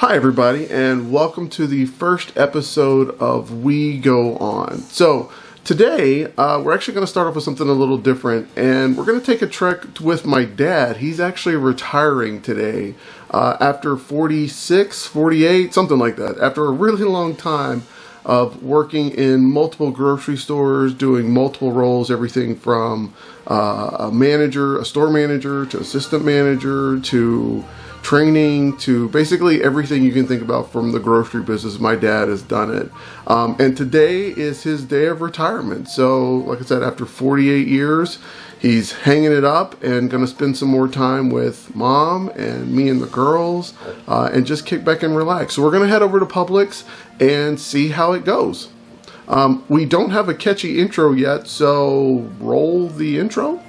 Hi everybody, and welcome to the first episode of We Go On. So today we're actually going to start off with something a little different, and we're going to take a trek with my dad. He's actually retiring today after 46, 48, something like that, after a really long time of working in multiple grocery stores, doing multiple roles, everything from a store manager, to assistant manager, to training, to basically everything you can think about from the grocery business. My dad has done it. And today is his day of retirement. So, like I said, after 48 years, he's hanging it up and going to spend some more time with mom and me and the girls and just kick back and relax. So we're going to head over to Publix and see how it goes. We don't have a catchy intro yet, so roll the intro.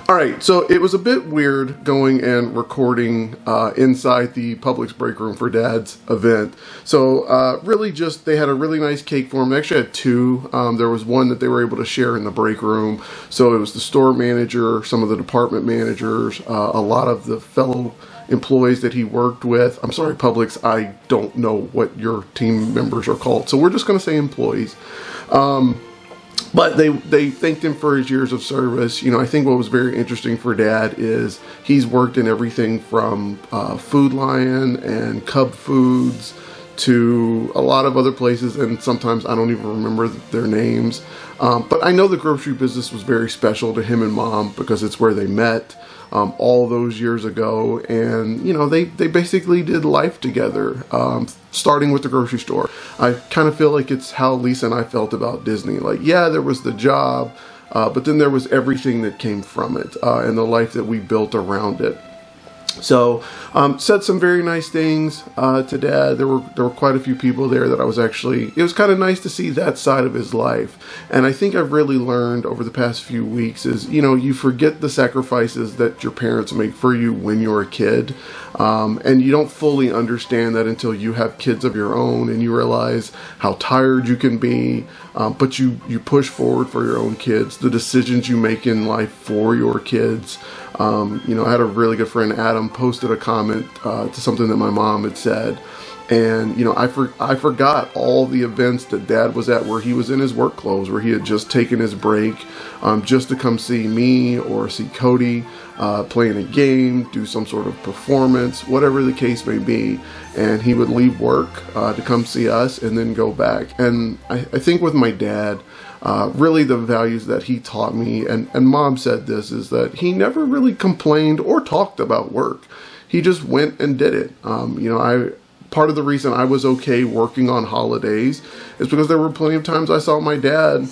Alright, so it was a bit weird going and recording inside the Publix break room for Dad's event. So really just, they had a really nice cake for him. They actually had two. There was one that they were able to share in the break room. So it was the store manager, some of the department managers, a lot of the fellow employees that he worked with. I'm sorry, Publix, I don't know what your team members are called. So we're just going to say employees. But they thanked him for his years of service. You know, I think what was very interesting for Dad is he's worked in everything from Food Lion and Cub Foods to a lot of other places, and sometimes I don't even remember their names. But I know the grocery business was very special to him and Mom because it's where they met all those years ago. And, you know, they basically did life together, starting with the grocery store. I kind of feel like it's how Lisa and I felt about Disney. Like, yeah, there was the job, but then there was everything that came from it and the life that we built around it. So, said some very nice things to Dad. There were quite a few people there that it was kind of nice to see that side of his life. And I think I've really learned over the past few weeks is, you know, you forget the sacrifices that your parents make for you when you're a kid. And you don't fully understand that until you have kids of your own and you realize how tired you can be. But you push forward for your own kids, the decisions you make in life for your kids. You know, I had a really good friend, Adam, posted a comment to something that my mom had said. And, you know, I forgot all the events that Dad was at where he was in his work clothes, where he had just taken his break just to come see me or see Cody playing a game, do some sort of performance, whatever the case may be. And he would leave work to come see us and then go back. And I think with my dad, really the values that he taught me, and Mom said this, is that he never really complained or talked about work. He just went and did it. You know, part of the reason I was okay working on holidays is because there were plenty of times I saw my dad,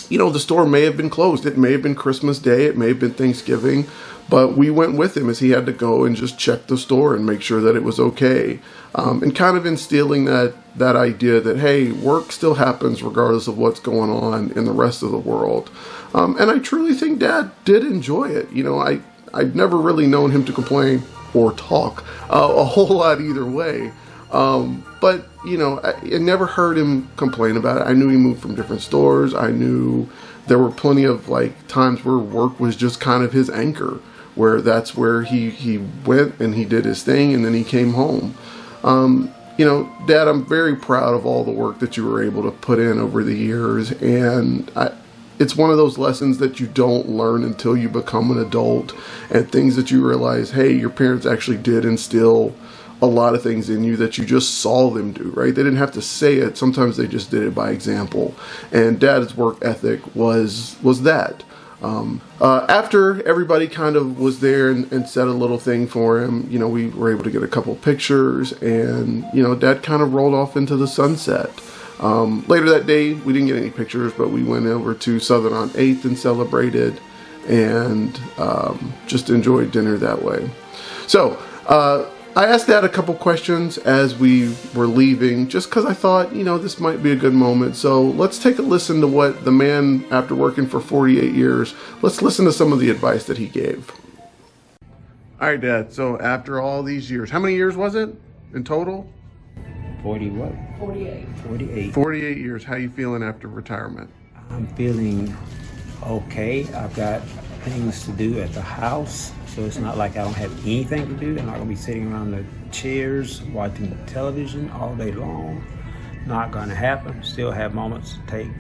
you know, the store may have been closed. It may have been Christmas Day. It may have been Thanksgiving. But we went with him as he had to go and just check the store and make sure that it was okay. And kind of instilling that idea that, hey, work still happens regardless of what's going on in the rest of the world. And I truly think Dad did enjoy it. You know, I've never really known him to complain or talk a whole lot either way. But, you know, I never heard him complain about it. I knew he moved from different stores. I knew there were plenty of times where work was just kind of his anchor, where that's where he went and he did his thing and then he came home. You know, Dad, I'm very proud of all the work that you were able to put in over the years. And it's one of those lessons that you don't learn until you become an adult, and things that you realize, hey, your parents actually did instill a lot of things in you that you just saw them do, right? They didn't have to say it. Sometimes they just did it by example. And Dad's work ethic was that. After everybody kind of was there and said a little thing for him, you know, we were able to get a couple pictures, and, you know, Dad kind of rolled off into the sunset. Later that day, we didn't get any pictures, but we went over to Southern on 8th and celebrated and just enjoyed dinner that way. So, I asked Dad a couple questions as we were leaving, just because I thought, you know, this might be a good moment. So let's take a listen to what the man, after working for 48 years, let's listen to some of the advice that he gave. All right, Dad, so after all these years, how many years was it in total? 40 what? 48. 48. 48 years. How you feeling after retirement? I'm feeling okay. I've got things to do at the house, so it's not like I don't have anything to do. I'm not gonna be sitting around the chairs watching television all day long. Not gonna happen. Still have moments to take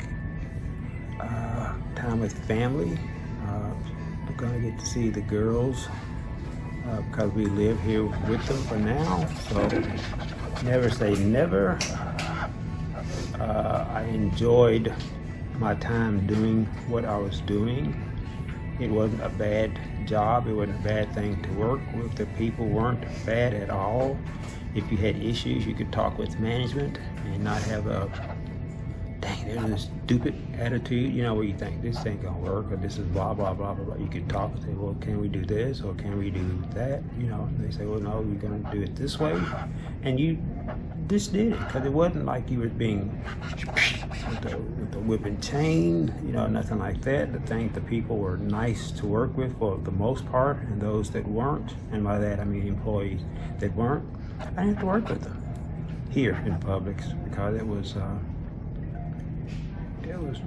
time with family. I'm gonna get to see the girls because we live here with them for now. So never say never. I enjoyed my time doing what I was doing. It wasn't a bad job. It wasn't a bad thing to work with. The people weren't bad at all. If you had issues, you could talk with management and not have a, dang, there's this stupid attitude, you know, where you think this ain't gonna work or this is blah, blah, blah, blah, blah. You could talk and say, well, can we do this or can we do that? You know, they say, well, no, we're gonna do it this way. And you just did it because it wasn't like you were being with the whip and chain, you know, nothing like that. I think the people were nice to work with for the most part, and those that weren't, and by that I mean employees that weren't, I didn't have to work with them here in Publix because it was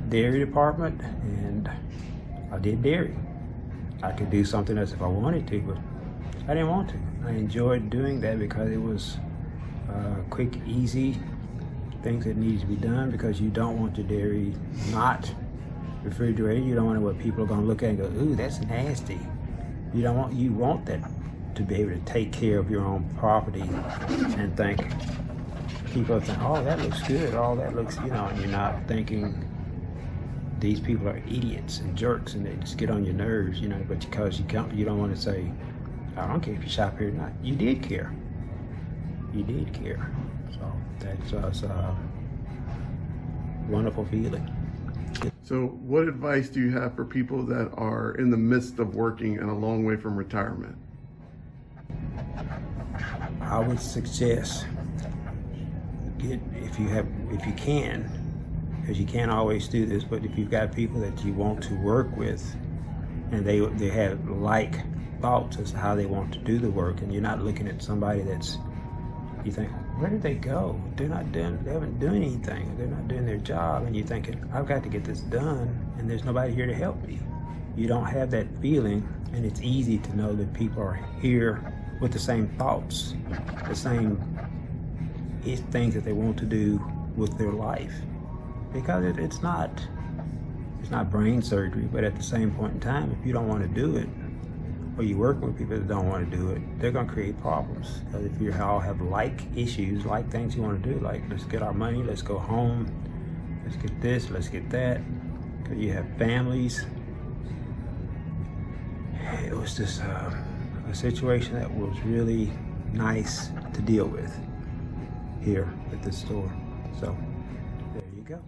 dairy department and I did dairy. I could do something else if I wanted to, but I didn't want to. I enjoyed doing that because it was quick, easy things that needed to be done because you don't want your dairy not refrigerated. You don't want what people are going to look at and go, ooh, that's nasty. You want that to be able to take care of your own property and think, people think, oh, that looks good, oh, that looks, you know, and you're not thinking these people are idiots and jerks and they just get on your nerves, you know, but because you don't want to say, I don't care if you shop here or not. You did care. You did care. So that's a wonderful feeling. So what advice do you have for people that are in the midst of working and a long way from retirement? I would suggest if you can, because you can't always do this, but if you've got people that you want to work with and they have like thoughts as to how they want to do the work, and you're not looking at somebody that's, you think, where did they go? They haven't done anything. They're not doing their job, and you're thinking, I've got to get this done, and there's nobody here to help me. You don't have that feeling, and it's easy to know that people are here with the same thoughts, the same things that they want to do with their life. Because it's not brain surgery, but at the same point in time, if you don't want to do it, or you work with people that don't want to do it, they're going to create problems. Because if you all have like issues, like things you want to do, like let's get our money, let's go home, let's get this, let's get that, because you have families. It was just a situation that was really nice to deal with here at the store. So there you go.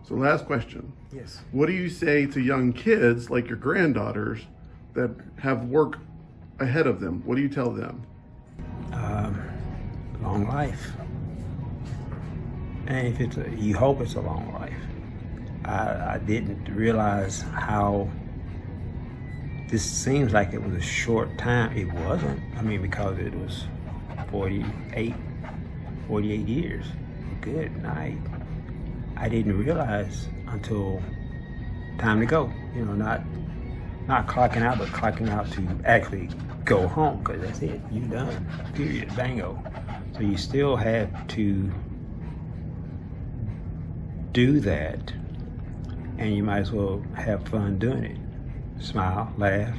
So last question. Yes. What do you say to young kids like your granddaughters that have work ahead of them? What do you tell them? Long life. And if you hope it's a long life. I didn't realize how this seems like it was a short time. It wasn't. I mean, because it was 48 years. Good night. I didn't realize until time to go. You know, not clocking out, but clocking out to actually go home, because that's it. You're done. Period. Bango. So you still have to do that, and you might as well have fun doing it. Smile, laugh.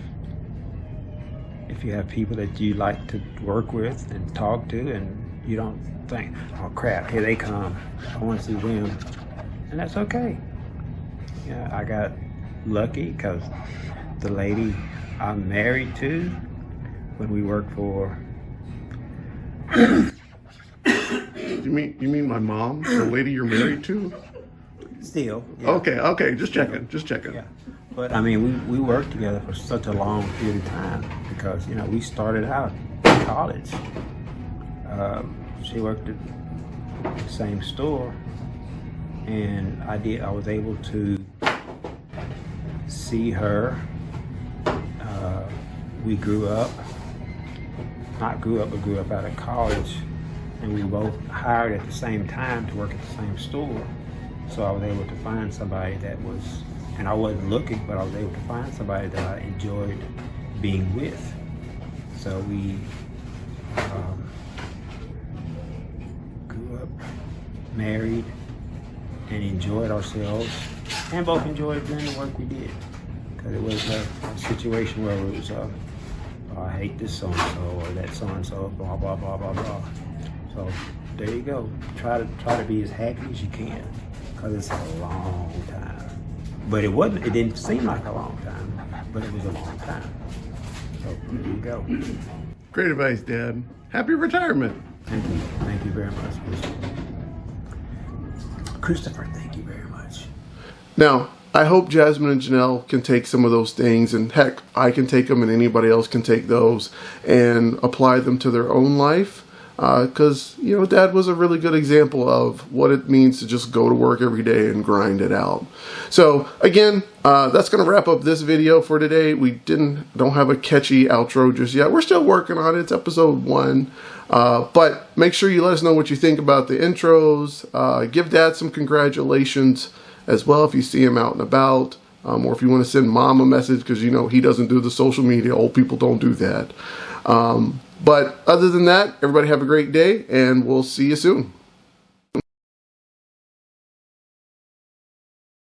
If you have people that you like to work with and talk to, and you don't think, oh crap, here they come, I want to see them, and that's okay. Yeah, I got lucky because the lady I'm married to, when we worked for. You mean my mom, the lady you're married to? Still. Yeah. Okay, just checking. Yeah. But I mean, we worked together for such a long period of time because, you know, we started out in college. She worked at the same store, and I was able to see her. We grew up, but grew up out of college and we both hired at the same time to work at the same store. So I was able to find somebody that was, and I wasn't looking, but I was able to find somebody that I enjoyed being with. So we grew up, married, and enjoyed ourselves, and both enjoyed doing the work we did. Because it was a situation where it was, I hate this so-and-so or that so-and-so, blah, blah, blah, blah, blah. So there you go. Try to be as happy as you can, because it's a long time. But it didn't seem like a long time, but it was a long time. So there you go. Great advice, Dad. Happy retirement. Thank you. Thank you very much, Christopher, thank you very much. Now, I hope Jasmine and Johnel can take some of those things, and heck, I can take them and anybody else can take those and apply them to their own life. Because, you know, Dad was a really good example of what it means to just go to work every day and grind it out. So, again, that's going to wrap up this video for today. We don't have a catchy outro just yet. We're still working on it. It's episode 1. But make sure you let us know what you think about the intros. Give Dad some congratulations as well if you see him out and about. Or if you want to send Mom a message, because, you know, he doesn't do the social media. Old people don't do that. But other than that, everybody have a great day, and we'll see you soon.